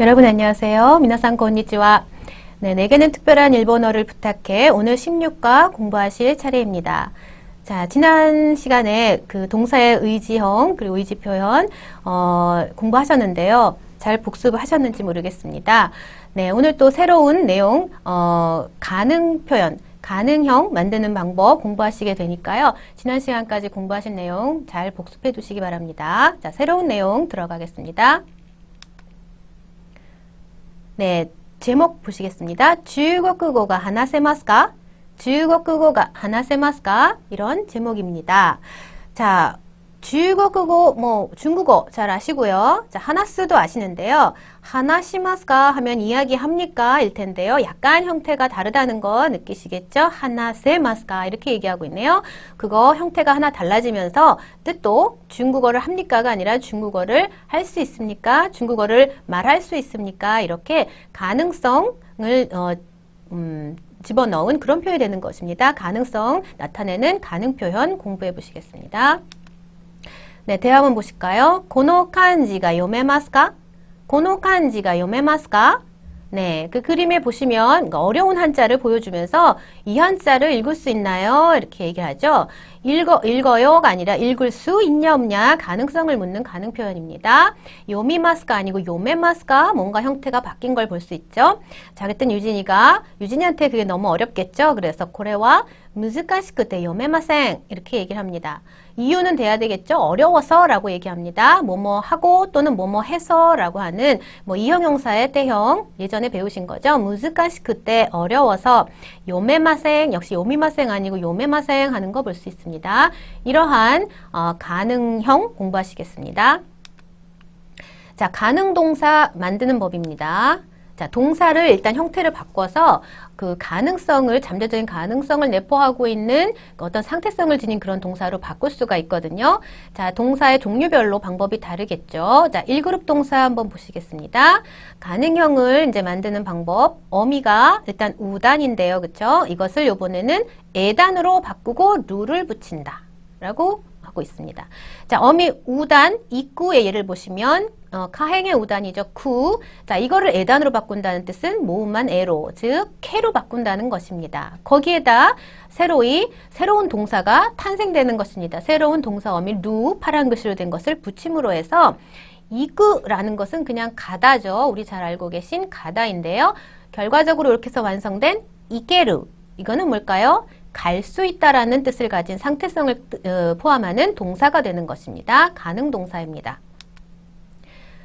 여러분 안녕하세요. 미나상 konnichiwa. 네, 내게는 특별한 일본어를 부탁해. 오늘 16과 공부하실 차례입니다. 자, 지난 시간에 그 동사의 의지형 그리고 의지 표현 공부하셨는데요. 잘 복습하셨는지 모르겠습니다. 네, 오늘 또 새로운 내용 가능 표현, 가능형 만드는 방법 공부하시게 되니까요. 지난 시간까지 공부하신 내용 잘 복습해 두시기 바랍니다. 자, 새로운 내용 들어가겠습니다. 네, 제목 보시겠습니다. 중국어가 하나세마스까? 중국어가 하나세마스까? 이런 제목입니다. 자, 중국어, 중국어 잘 아시고요. 자, 하나스도 아시는데요. 하나시마스까 하면 이야기합니까? 일 텐데요. 약간 형태가 다르다는 거 느끼시겠죠? 하나세마스까 이렇게 얘기하고 있네요. 그거 형태가 하나 달라지면서 뜻도 중국어를 합니까가 아니라 중국어를 할 수 있습니까? 중국어를 말할 수 있습니까? 이렇게 가능성을 집어넣은 그런 표현이 되는 것입니다. 가능성 나타내는 가능 표현 공부해 보시겠습니다. 네, 대화 한번 보실까요? この漢字が読めますか? この漢字が読めますか? 네, 그 그림에 보시면 어려운 한자를 보여주면서 이 한자를 읽을 수 있나요? 이렇게 얘기하죠. 읽어요가 아니라 읽을 수 있냐 없냐 가능성을 묻는 가능 표현입니다. 요미마스가 아니고 요메마스가 뭔가 형태가 바뀐 걸 볼 수 있죠. 자, 그랬더니 유진이한테 그게 너무 어렵겠죠. 그래서 고래와 무즈카시쿠테 요메마생 이렇게 얘기를 합니다. 이유는 돼야 되겠죠. 어려워서 라고 얘기합니다. 뭐뭐 하고 또는 뭐뭐 해서 라고 하는 이형용사의 때형 예전에 배우신 거죠. 무즈카시쿠 때 어려워서 요메마생 역시 요미마생 아니고 요메마생 하는 거 볼 수 있습니다. 이러한 가능형 공부하시겠습니다. 자, 가능동사 만드는 법입니다. 자, 동사를 일단 형태를 바꿔서 그 가능성을, 잠재적인 가능성을 내포하고 있는 어떤 상태성을 지닌 그런 동사로 바꿀 수가 있거든요. 자, 동사의 종류별로 방법이 다르겠죠. 자, 1그룹 동사 한번 보시겠습니다. 가능형을 이제 만드는 방법. 어미가 일단 우단인데요. 그쵸? 이것을 요번에는 에단으로 바꾸고 루를 붙인다. 라고 하고 있습니다. 자, 어미 우단, 입구의 예를 보시면 가행의 우단이죠. 쿠. 자, 이거를 에단으로 바꾼다는 뜻은 모음만 에로, 즉 캐로 바꾼다는 것입니다. 거기에다 새로운 동사가 탄생되는 것입니다. 새로운 동사 어미 루, 파란 글씨로 된 것을 붙임으로 해서 이끄라는 것은 그냥 가다죠. 우리 잘 알고 계신 가다인데요. 결과적으로 이렇게 해서 완성된 이케르. 이거는 뭘까요? 갈 수 있다라는 뜻을 가진 상태성을 포함하는 동사가 되는 것입니다. 가능 동사입니다.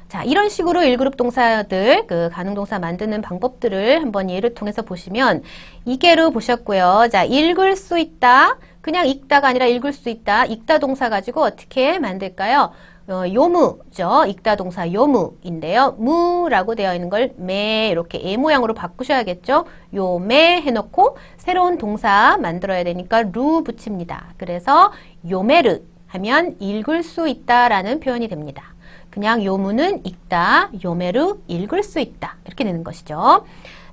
자, 이런 식으로 1그룹 동사들, 그 가능동사 만드는 방법들을 한번 예를 통해서 보시면 이게로 보셨고요. 자, 읽을 수 있다. 그냥 읽다가 아니라 읽을 수 있다. 읽다 동사 가지고 어떻게 만들까요? 요무죠. 읽다 동사 요무인데요. 무라고 되어 있는 걸 매 이렇게 애 모양으로 바꾸셔야겠죠. 요매 해놓고 새로운 동사 만들어야 되니까 루 붙입니다. 그래서 요메르 하면 읽을 수 있다라는 표현이 됩니다. 그냥 요무는 읽다, 요메르 읽을 수 있다. 이렇게 되는 것이죠.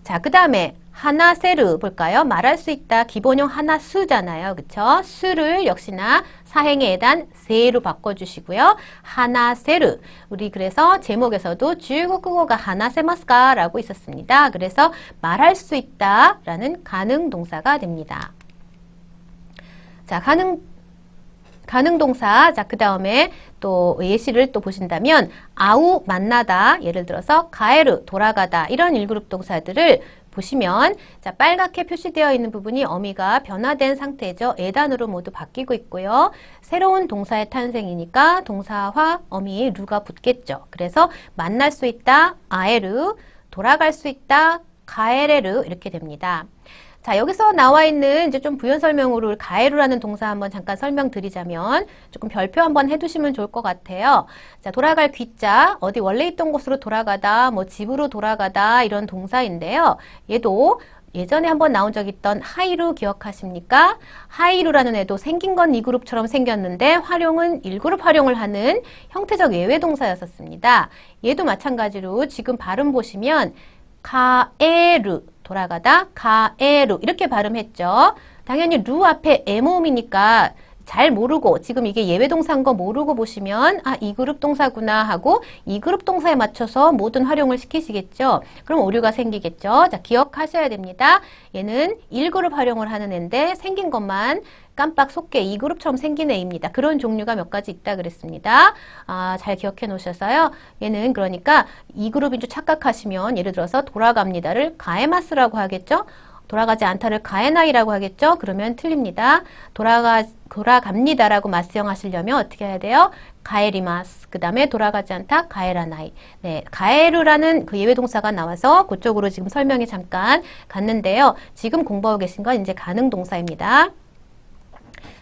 자, 그 다음에 하나세르 볼까요? 말할 수 있다. 기본형 하나수잖아요. 그쵸? 수를 역시나 사행의 에단 세로 바꿔주시고요. 하나세르. 우리 그래서 제목에서도 중국어가 하나세마스까? 라고 있었습니다. 그래서 말할 수 있다 라는 가능 동사가 됩니다. 자, 가능 동사. 자, 그 다음에 또 예시를 또 보신다면 아우 만나다. 예를 들어서 가에르 돌아가다. 이런 1그룹 동사들을 보시면 자, 빨갛게 표시되어 있는 부분이 어미가 변화된 상태죠. 에단으로 모두 바뀌고 있고요. 새로운 동사의 탄생이니까 동사와 어미 루가 붙겠죠. 그래서 만날 수 있다. 아에르 돌아갈 수 있다. 가에레르 이렇게 됩니다. 자, 여기서 나와 있는 이제 좀 부연 설명으로 가에루라는 동사 한번 잠깐 설명드리자면 조금 별표 한번 해두시면 좋을 것 같아요. 자, 돌아갈 귀자, 어디 원래 있던 곳으로 돌아가다, 집으로 돌아가다 이런 동사인데요. 얘도 예전에 한번 나온 적 있던 하이루 기억하십니까? 하이루라는 애도 생긴 건 2그룹처럼 생겼는데 활용은 1그룹 활용을 하는 형태적 예외 동사였었습니다. 얘도 마찬가지로 지금 발음 보시면 가에루 돌아가다 가에루 이렇게 발음했죠. 당연히 루 앞에 에모음이니까 잘 모르고 지금 이게 예외 동사인 거 모르고 보시면 아, 이 그룹 동사구나 하고 이 그룹 동사에 맞춰서 모든 활용을 시키시겠죠. 그럼 오류가 생기겠죠. 자, 기억하셔야 됩니다. 얘는 1그룹 활용을 하는 애인데 생긴 것만 깜빡 속게 2그룹처럼 생긴 애입니다. 그런 종류가 몇 가지 있다 그랬습니다. 아, 잘 기억해 놓으셔서요. 얘는 그러니까 2그룹인 줄 착각하시면 예를 들어서 돌아갑니다를 가에마스라고 하겠죠. 돌아가지 않다를 가에나이라고 하겠죠. 그러면 틀립니다. 돌아갑니다라고 맞수형 하시려면 어떻게 해야 돼요? 가에리마스. 그 다음에 돌아가지 않다 가에라나이. 네, 가에르라는 그 예외 동사가 나와서 그쪽으로 지금 설명이 잠깐 갔는데요. 지금 공부하고 계신 건 이제 가능 동사입니다.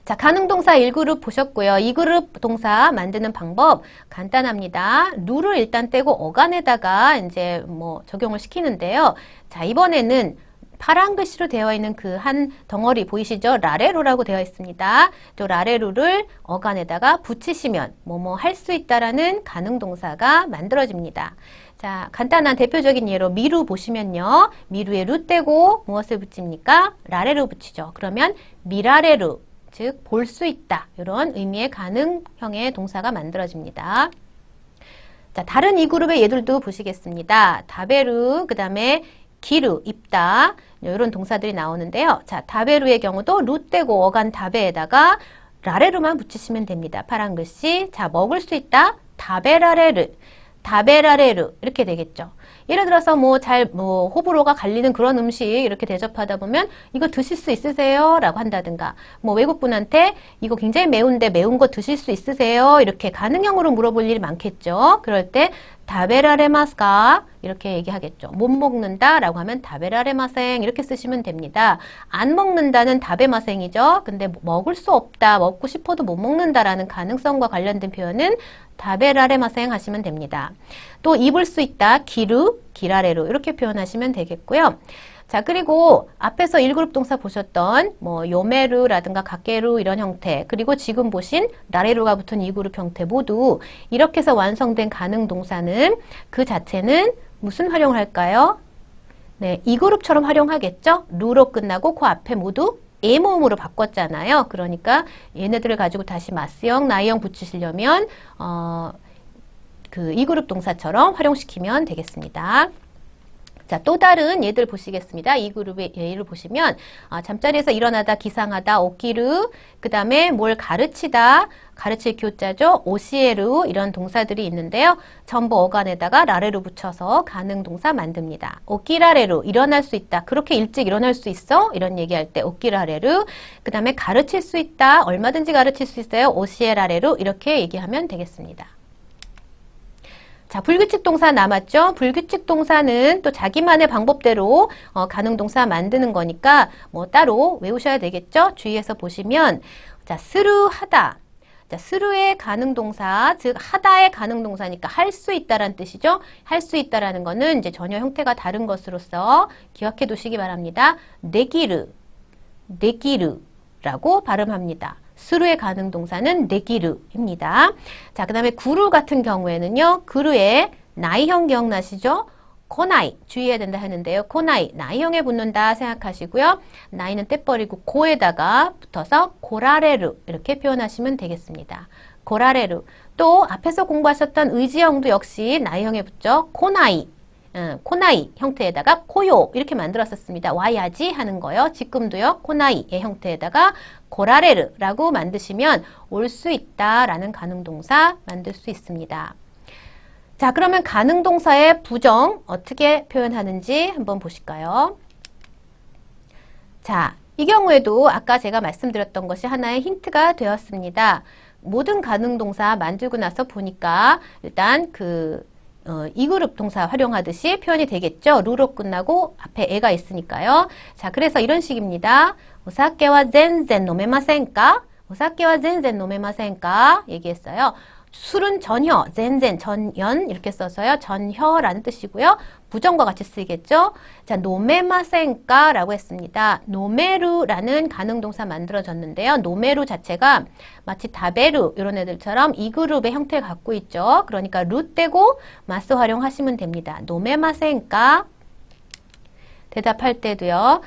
자, 가능 동사 1그룹 보셨고요. 2그룹 동사 만드는 방법 간단합니다. 룰을 일단 떼고 어간에다가 이제 뭐 적용을 시키는데요. 자, 이번에는 파란 글씨로 되어 있는 그 한 덩어리 보이시죠? 라레루라고 되어 있습니다. 또 라레루를 어간에다가 붙이시면 뭐뭐 할 수 있다라는 가능 동사가 만들어집니다. 자, 간단한 대표적인 예로 미루 보시면요. 미루에 루 떼고 무엇을 붙입니까? 라레루 붙이죠. 그러면 미라레루, 즉 볼 수 있다. 이런 의미의 가능형의 동사가 만들어집니다. 자, 다른 이 그룹의 예들도 보시겠습니다. 다베루, 그 다음에 기루, 입다 이런 동사들이 나오는데요. 자, 다베루의 경우도 루 떼고 어간 다베에다가 라레루만 붙이시면 됩니다. 파란 글씨. 자, 먹을 수 있다. 다베라레르, 다베라레르 이렇게 되겠죠. 예를 들어서 호불호가 갈리는 그런 음식 이렇게 대접하다 보면 이거 드실 수 있으세요? 라고 한다든가 뭐 외국분한테 이거 굉장히 매운데 매운 거 드실 수 있으세요? 이렇게 가능형으로 물어볼 일이 많겠죠. 그럴 때 다베라레마스가 이렇게 얘기하겠죠. 못 먹는다 라고 하면 다베라레마생 이렇게 쓰시면 됩니다. 안 먹는다는 다베마생이죠. 근데 먹을 수 없다, 먹고 싶어도 못 먹는다라는 가능성과 관련된 표현은 다베라레마생 하시면 됩니다. 또 입을 수 있다, 기루, 기라레루 이렇게 표현하시면 되겠고요. 자, 그리고 앞에서 1그룹 동사 보셨던 뭐 요메루라든가 가케루 이런 형태, 그리고 지금 보신 라레루가 붙은 2그룹 형태 모두 이렇게 해서 완성된 가능 동사는 그 자체는 무슨 활용을 할까요? 네, 2그룹처럼 활용하겠죠? 루로 끝나고 그 앞에 모두 에모음으로 바꿨잖아요. 그러니까 얘네들을 가지고 다시 마스형, 나이형 붙이시려면 그 2그룹 동사처럼 활용시키면 되겠습니다. 자, 또 다른 예들 보시겠습니다. 이 그룹의 예를 보시면 잠자리에서 일어나다, 기상하다, 오키르, 그 다음에 뭘 가르치다, 가르칠 교자죠. 오시에루 이런 동사들이 있는데요. 전부 어간에다가 라레루 붙여서 가능 동사 만듭니다. 오키라레루, 일어날 수 있다. 그렇게 일찍 일어날 수 있어? 이런 얘기할 때 오키라레루. 그 다음에 가르칠 수 있다. 얼마든지 가르칠 수 있어요. 오시에라레루 이렇게 얘기하면 되겠습니다. 자, 불규칙 동사 남았죠? 불규칙 동사는 또 자기만의 방법대로 가능 동사 만드는 거니까 뭐 따로 외우셔야 되겠죠? 주의해서 보시면 자, 스루 하다. 자, 스루의 가능 동사, 즉 하다의 가능 동사니까 할 수 있다라는 뜻이죠? 할 수 있다라는 거는 이제 전혀 형태가 다른 것으로서 기억해 두시기 바랍니다. 네기르, 네기르라고 발음합니다. 스루의 가능 동사는 네기르입니다. 자, 그 다음에 구루 같은 경우에는요. 구루의 나이형 기억나시죠? 코나이 주의해야 된다 하는데요. 코나이 나이형에 붙는다 생각하시고요. 나이는 떼버리고 고에다가 붙어서 고라레루 이렇게 표현하시면 되겠습니다. 고라레루. 또 앞에서 공부하셨던 의지형도 역시 나이형에 붙죠. 코나이. 코나이 형태에다가 코요 이렇게 만들었었습니다. 와야지 하는 거요. 지금도요. 코나이의 형태에다가 고라레르라고 만드시면 올 수 있다라는 가능동사 만들 수 있습니다. 자, 그러면 가능동사의 부정 어떻게 표현하는지 한번 보실까요? 자, 이 경우에도 아까 제가 말씀드렸던 것이 하나의 힌트가 되었습니다. 모든 가능동사 만들고 나서 보니까 일단 이 그룹 동사 활용하듯이 표현이 되겠죠. 루로 끝나고 앞에 에가 있으니까요. 자, 그래서 이런 식입니다. 오사케와 젠젠 노메마센까? 오사케와 젠젠 노메마센까? 얘기했어요. 술은 전혀, 젠젠, 전연 이렇게 써서요. 전혀라는 뜻이고요. 부정과 같이 쓰이겠죠. 자, 노메마센까 라고 했습니다. 노메루라는 가능동사 만들어졌는데요. 노메루 자체가 마치 다베루 이런 애들처럼 이 그룹의 형태를 갖고 있죠. 그러니까 루 떼고 마스 활용하시면 됩니다. 노메마센까? 대답할 때도요.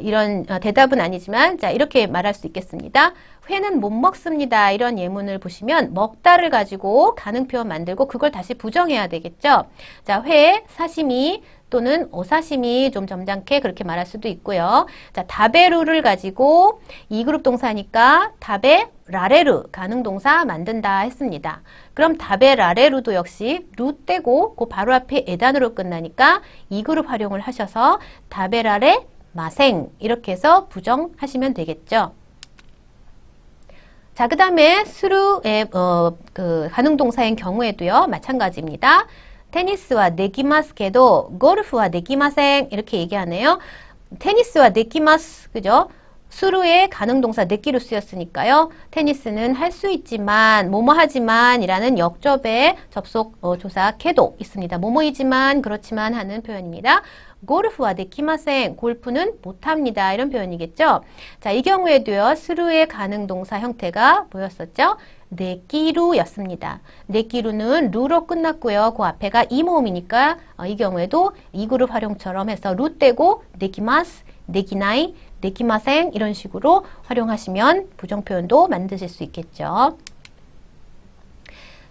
이런 대답은 아니지만 자, 이렇게 말할 수 있겠습니다. 회는 못 먹습니다. 이런 예문을 보시면 먹다를 가지고 가능 표현 만들고 그걸 다시 부정해야 되겠죠. 자, 회, 사시미 또는 오사시미 좀 점잖게 그렇게 말할 수도 있고요. 자, 다베루를 가지고 2그룹 동사니까 다베 라레루 가능 동사 만든다 했습니다. 그럼 다베 라레루도 역시 루 떼고 그 바로 앞에 에단으로 끝나니까 2그룹 활용을 하셔서 다베 라레 마생 이렇게 해서 부정하시면 되겠죠. 자, 그 다음에 스루의 그 가능 동사인 경우에도요. 마찬가지입니다. 테니스와 네기마스케도 골프와 네기마생 이렇게 얘기하네요. 테니스와 네기마스 그죠? 수루의 가능 동사 네기로 쓰였으니까요. 테니스는 할 수 있지만 뭐뭐 하지만 이라는 역접의 접속 조사 캐도 있습니다. 뭐뭐이지만 그렇지만 하는 표현입니다. 골프와 네키마생 골프는 못합니다. 이런 표현이겠죠. 자, 이 경우에도요. 스루의 가능 동사 형태가 뭐였었죠? 네끼루였습니다. 네끼루는 루로 끝났고요. 그 앞에가 이 모음이니까 이 경우에도 이 그룹 활용처럼 해서 루 떼고 네기마스, 네기나이, 네기마생 이런 식으로 활용하시면 부정표현도 만드실 수 있겠죠.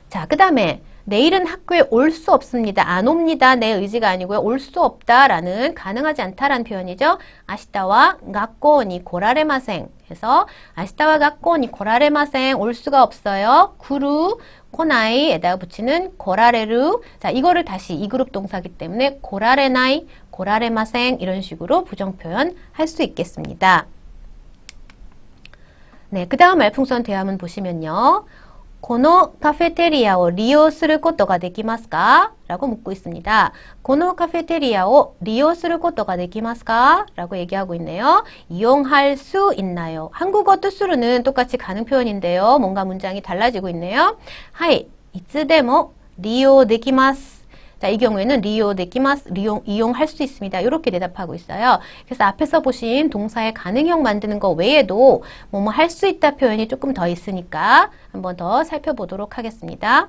자, 그 다음에 내일은 학교에 올 수 없습니다. 안 옵니다. 내 의지가 아니고요. 올 수 없다라는 가능하지 않다라는 표현이죠. 아시타와 가꼬니 고라레마생 해서 아시타와 가꼬니 고라레마생 올 수가 없어요. 구루 코나이에다가 붙이는 고라레루. 자, 이거를 다시 2그룹 동사기 때문에 고라레나이 고라레마생 이런 식으로 부정표현 할 수 있겠습니다. 네, 그 다음 말풍선 대화문 보시면요. このカフェテリアを利用することができますか? 라고 묻고 있습니다. このカフェテリアを利用することができますか? 라고 얘기하고 있네요. 이용할 수 있나요? 한국어 뜻으로는 똑같이 가능 표현인데요. 뭔가 문장이 달라지고 있네요. はい、いつでも利用できます. 자, 이 경우에는 리오 데키마스, 이용할 수 있습니다. 이렇게 대답하고 있어요. 그래서 앞에서 보신 동사의 가능형 만드는 거 외에도 뭐뭐 할 수 있다 표현이 조금 더 있으니까 한번 더 살펴보도록 하겠습니다.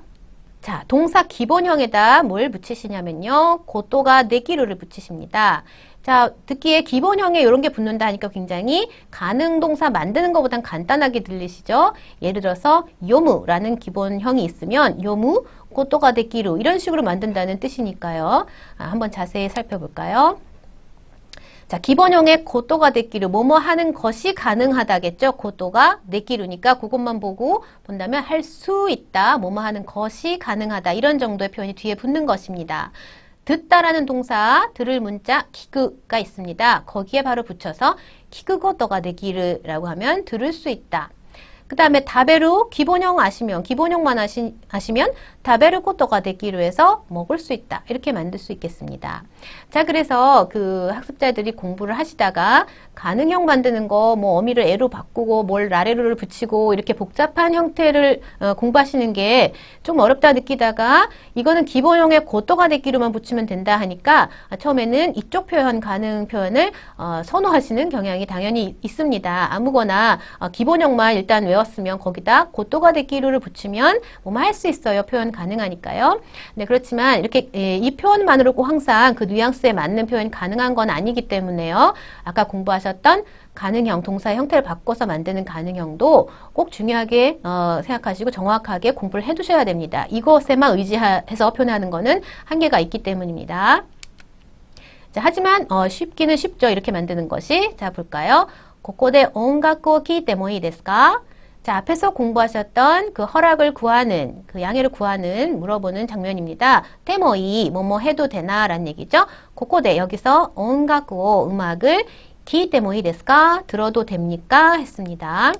자, 동사 기본형에다 뭘 붙이시냐면요. 고토가 네기루를 붙이십니다. 자, 듣기에 기본형에 이런 게 붙는다 하니까 굉장히 가능 동사 만드는 것보단 간단하게 들리시죠? 예를 들어서 요무라는 기본형이 있으면 요무, 고토가 데기루 이런 식으로 만든다는 뜻이니까요. 한번 자세히 살펴볼까요? 자, 기본형의 고토가 데기루 뭐뭐 하는 것이 가능하다겠죠? 고토가 데기루니까 그것만 보고 본다면 할 수 있다, 뭐뭐 하는 것이 가능하다 이런 정도의 표현이 뒤에 붙는 것입니다. 듣다라는 동사, 들을 문자 키그가 있습니다. 거기에 바로 붙여서 키그고토가 데기르라고 하면 들을 수 있다. 그 다음에 다베루 기본형 기본형만 아시면 다베루 고토가 데기루 해서 먹을 수 있다. 이렇게 만들 수 있겠습니다. 자, 그래서 그 학습자들이 공부를 하시다가 가능형 만드는 거, 뭐 어미를 에로 바꾸고 뭘 라레루를 붙이고 이렇게 복잡한 형태를 공부하시는 게 좀 어렵다 느끼다가 이거는 기본형에 고토가 데기루만 붙이면 된다 하니까 처음에는 이쪽 표현, 가능 표현을 선호하시는 경향이 당연히 있습니다. 아무거나 기본형만 일단 외웠으면 거기다 고토가 데기루를 붙이면 뭐뭐 할 수 있어요. 표현 가능하니까요. 네, 그렇지만 이렇게 이 표현만으로 꼭 항상 그 뉘앙스에 맞는 표현이 가능한 건 아니기 때문에요. 아까 공부하셨던 가능형, 동사의 형태를 바꿔서 만드는 가능형도 꼭 중요하게 생각하시고 정확하게 공부를 해두셔야 됩니다. 이것에만 의지해서 표현하는 거는 한계가 있기 때문입니다. 자, 하지만 쉽기는 쉽죠. 이렇게 만드는 것이. 자, 볼까요? ここで音楽を聴いてもいいですか? 자, 앞에서 공부하셨던 그 허락을 구하는, 그 양해를 구하는, 물어보는 장면입니다. 테모이, 뭐뭐 해도 되나? 라는 얘기죠. 고코데, 여기서 온가쿠오, 음악을 기테모이 데스까? 들어도 됩니까? 했습니다.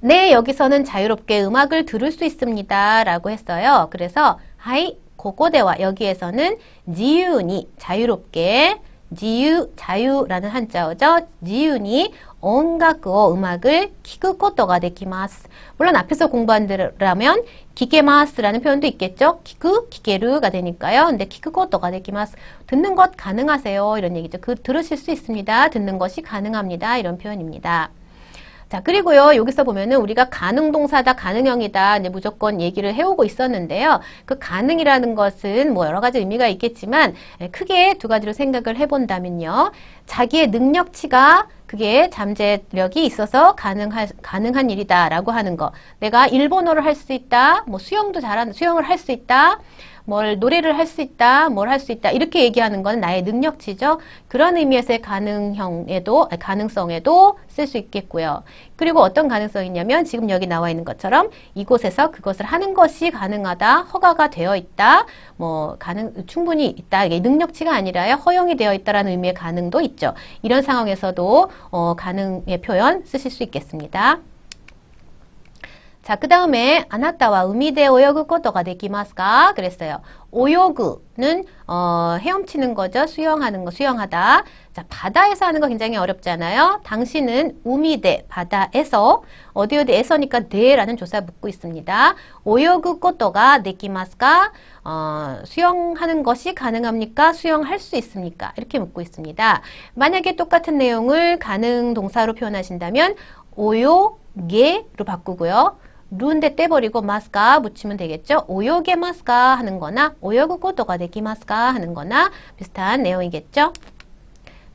네, 여기서는 자유롭게 음악을 들을 수 있습니다. 라고 했어요. 그래서, 하이, 고코데와 여기에서는 지유니, 자유롭게, 자유라는 한자어죠. 지유니 온가쿠오 음악을 키쿠코토가 데키마스. 물론 앞에서 공부한다면 기게마스라는 표현도 있겠죠. 기게루가 되니까요. 근데 키쿠코토가 데키마스. 듣는 것 가능하세요. 이런 얘기죠. 들으실 수 있습니다. 듣는 것이 가능합니다. 이런 표현입니다. 자, 그리고요, 여기서 보면은 우리가 가능동사다, 가능형이다, 이제 무조건 얘기를 해오고 있었는데요. 그 가능이라는 것은 뭐 여러 가지 의미가 있겠지만, 크게 두 가지로 생각을 해본다면요. 자기의 능력치가 그게 잠재력이 있어서 가능한 일이다라고 하는 거. 내가 일본어를 할 수 있다, 뭐 수영을 할 수 있다, 뭘 노래를 할 수 있다, 뭘 할 수 있다 이렇게 얘기하는 건 나의 능력치죠. 그런 의미에서의 가능성에도 쓸 수 있겠고요. 그리고 어떤 가능성이냐면 지금 여기 나와 있는 것처럼 이곳에서 그것을 하는 것이 가능하다, 허가가 되어 있다, 뭐 충분히 있다. 이게 능력치가 아니라요, 허용이 되어 있다라는 의미의 가능도 있죠. 이런 상황에서도 가능의 표현 쓰실 수 있겠습니다. 자, 그 다음에 아나타와 우미데 오요구 것도가 되기마스까? 그랬어요. 오요구는 헤엄치는 거죠. 수영하는 거, 수영하다. 자, 바다에서 하는 거 굉장히 어렵잖아요. 당신은 우미데, 바다에서, 어디에서니까 데라는 조사 묻고 있습니다. 오요구 것도가 되기마스까? 수영하는 것이 가능합니까? 수영할 수 있습니까? 이렇게 묻고 있습니다. 만약에 똑같은 내용을 가능 동사로 표현하신다면 오요게로 바꾸고요. 루인데 떼버리고 마스까 붙이면 되겠죠. 오요게 마스까 하는 거나 오요구 것도가 되기마스까 하는 거나 비슷한 내용이겠죠.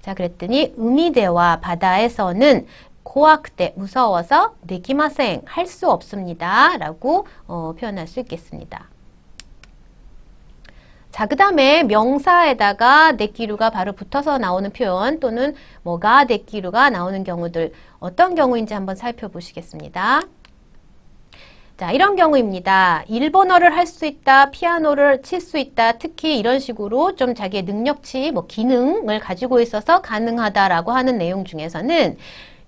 자, 그랬더니 우미대와 바다에서는 고아크때 무서워서 되기마생 할 수 없습니다 라고 표현할 수 있겠습니다. 자, 그 다음에 명사에다가 데키루가 바로 붙어서 나오는 표현 또는 뭐가 데키루가 나오는 경우들 어떤 경우인지 한번 살펴보시겠습니다. 자, 이런 경우입니다. 일본어를 할 수 있다, 피아노를 칠 수 있다, 특히 이런 식으로 좀 자기의 능력치, 뭐 기능을 가지고 있어서 가능하다라고 하는 내용 중에서는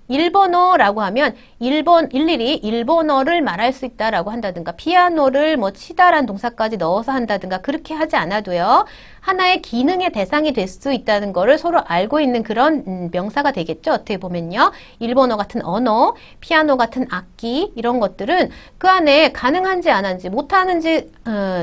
일본어라고 하면 일일이 일본어를 말할 수 있다라고 한다든가 피아노를 뭐 치다라는 동사까지 넣어서 한다든가 그렇게 하지 않아도요. 하나의 기능의 대상이 될 수 있다는 거를 서로 알고 있는 그런 명사가 되겠죠. 어떻게 보면요. 일본어 같은 언어, 피아노 같은 악기 이런 것들은 그 안에 가능한지 안 한지 못하는지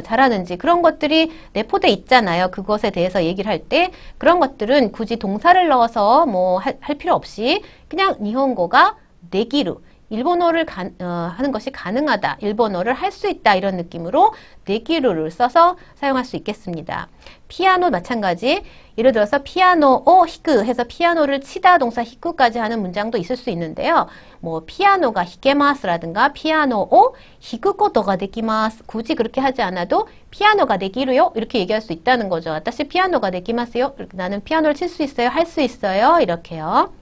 잘하는지 그런 것들이 내포돼 있잖아요. 그것에 대해서 얘기를 할 때 그런 것들은 굳이 동사를 넣어서 뭐 할 필요 없이 그냥 니혼고가 내기루 일본어를 하는 것이 가능하다. 일본어를 할 수 있다. 이런 느낌으로 내기루를 써서 사용할 수 있겠습니다. 피아노 마찬가지. 예를 들어서 피아노 오 히크 해서 피아노를 치다 동사 히크까지 하는 문장도 있을 수 있는데요. 뭐 피아노가 히게마스라든가 피아노 오 히크코토가 되기마스. 굳이 그렇게 하지 않아도 피아노가 되기루요. 이렇게 얘기할 수 있다는 거죠. 다시 피아노가 되기마스요. 나는 피아노를 칠 수 있어요. 할 수 있어요. 이렇게요.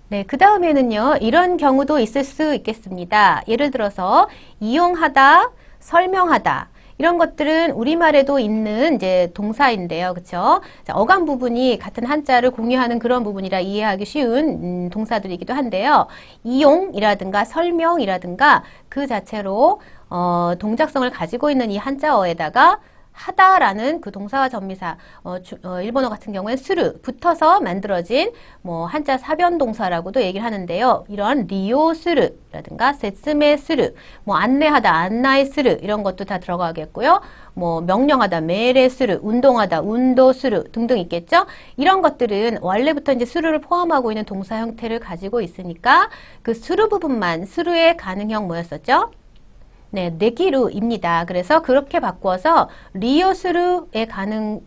네, 그 다음에는요, 이런 경우도 있을 수 있겠습니다. 예를 들어서, 이용하다, 설명하다. 이런 것들은 우리말에도 있는 이제 동사인데요. 그쵸? 자, 어감 부분이 같은 한자를 공유하는 그런 부분이라 이해하기 쉬운 동사들이기도 한데요. 이용이라든가 설명이라든가 그 자체로 동작성을 가지고 있는 이 한자어에다가 하다라는 그 동사와 전미사, 일본어 같은 경우엔 스루 붙어서 만들어진 뭐 한자 사변 동사라고도 얘기를 하는데요. 이런 리요스루라든가 세츠메스루, 뭐 안내하다, 안나이스루 이런 것도 다 들어가겠고요. 뭐 명령하다, 메레스루, 운동하다, 운도스루 등등 있겠죠. 이런 것들은 원래부터 이제 스루를 포함하고 있는 동사 형태를 가지고 있으니까 그 스루 부분만 스루의 가능형 뭐였었죠? 네, 네기루입니다. 그래서 그렇게 바꿔서 리요스루의 가능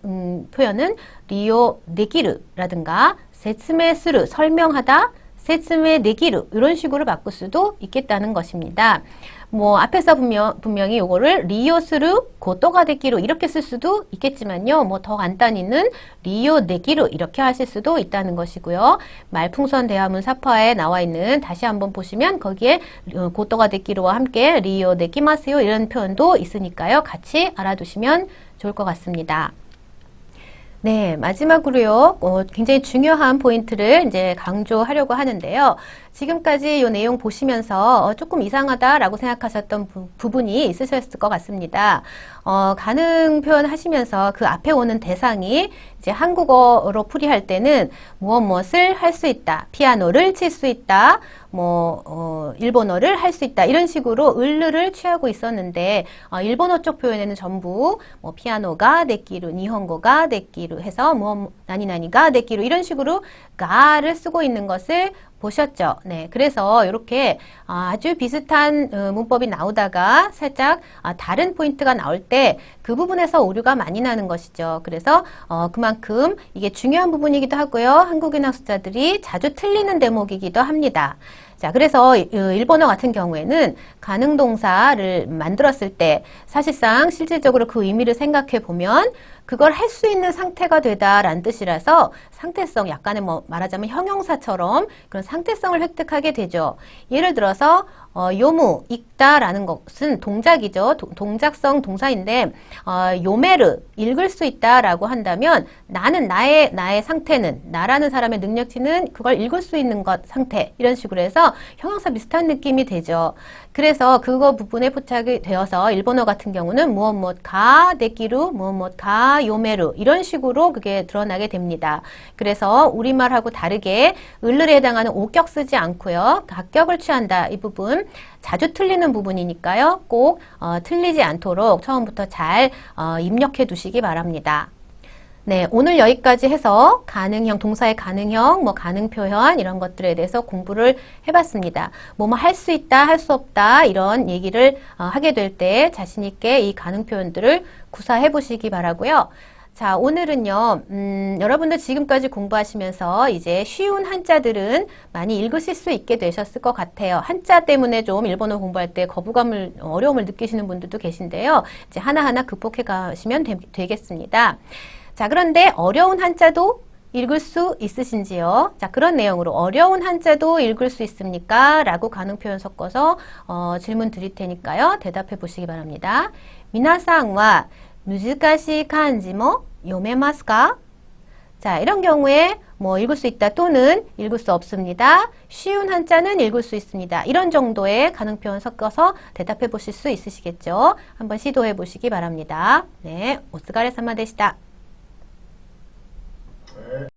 표현은 리요 네기루라든가 세츠메스루 설명하다, 세츠메 네기루 이런 식으로 바꿀 수도 있겠다는 것입니다. 뭐 앞에서 분명히 요거를 리요스루 고토가 되기로 이렇게 쓸 수도 있겠지만요. 뭐 더 간단히는 리요 되기로 이렇게 하실 수도 있다는 것이고요. 말풍선 대화문 사파에 나와 있는 다시 한번 보시면 거기에 고토가 되기로와 함께 리요 되기마스요 이런 표현도 있으니까요. 같이 알아두시면 좋을 것 같습니다. 네, 마지막으로요. 굉장히 중요한 포인트를 이제 강조하려고 하는데요. 지금까지 이 내용 보시면서 조금 이상하다라고 생각하셨던 부분이 있으셨을 것 같습니다. 가능 표현 하시면서 그 앞에 오는 대상이 이제 한국어로 풀이할 때는 무엇을 할 수 있다, 피아노를 칠 수 있다, 일본어를 할 수 있다 이런 식으로 을르를 취하고 있었는데 일본어 쪽 표현에는 전부 피아노가 데키루, 니혼고가 데키루 해서 나니나니가 데키루 이런 식으로 가를 쓰고 있는 것을 보셨죠? 네, 그래서 이렇게 아주 비슷한 문법이 나오다가 살짝 다른 포인트가 나올 때 그 부분에서 오류가 많이 나는 것이죠. 그래서 그만큼 이게 중요한 부분이기도 하고요. 한국인 학습자들이 자주 틀리는 대목이기도 합니다. 자, 그래서 일본어 같은 경우에는 가능동사를 만들었을 때 사실상 실질적으로 그 의미를 생각해 보면 그걸 할 수 있는 상태가 되다라는 뜻이라서 상태성, 약간의 말하자면 형용사처럼 그런 상태성을 획득하게 되죠. 예를 들어서 요무, 읽다라는 것은 동작이죠. 동작성 동사인데 요메르, 읽을 수 있다라고 한다면 나는 나의 상태는, 나라는 사람의 능력치는 그걸 읽을 수 있는 것 상태, 이런 식으로 해서 형용사 비슷한 느낌이 되죠. 그래서 그거 부분에 포착이 되어서 일본어 같은 경우는 무엇 가 데키루, 무엇 가 요메루, 이런 식으로 그게 드러나게 됩니다. 그래서 우리말하고 다르게 을을에 해당하는 오격 쓰지 않고요. 각격을 취한다. 이 부분 자주 틀리는 부분이니까요. 꼭 틀리지 않도록 처음부터 잘 입력해 두시기 바랍니다. 네, 오늘 여기까지 해서 가능형, 동사의 가능형, 가능 표현 이런 것들에 대해서 공부를 해봤습니다. 뭐뭐 할 수 있다, 할 수 없다 이런 얘기를 하게 될 때 자신 있게 이 가능 표현들을 구사해 보시기 바라고요. 자, 오늘은요, 여러분들 지금까지 공부하시면서 이제 쉬운 한자들은 많이 읽으실 수 있게 되셨을 것 같아요. 한자 때문에 좀 일본어 공부할 때 거부감을, 어려움을 느끼시는 분들도 계신데요. 이제 하나하나 극복해 가시면 되겠습니다. 자, 그런데 어려운 한자도 읽을 수 있으신지요? 자, 그런 내용으로 어려운 한자도 읽을 수 있습니까? 라고 가능 표현 섞어서 질문 드릴 테니까요. 대답해 보시기 바랍니다. 미나상와 무즈카시 간지모 요메마스까? 자, 이런 경우에 읽을 수 있다 또는 읽을 수 없습니다. 쉬운 한자는 읽을 수 있습니다. 이런 정도의 가능 표현 섞어서 대답해 보실 수 있으시겠죠? 한번 시도해 보시기 바랍니다. 네, 오스가레 사마でした.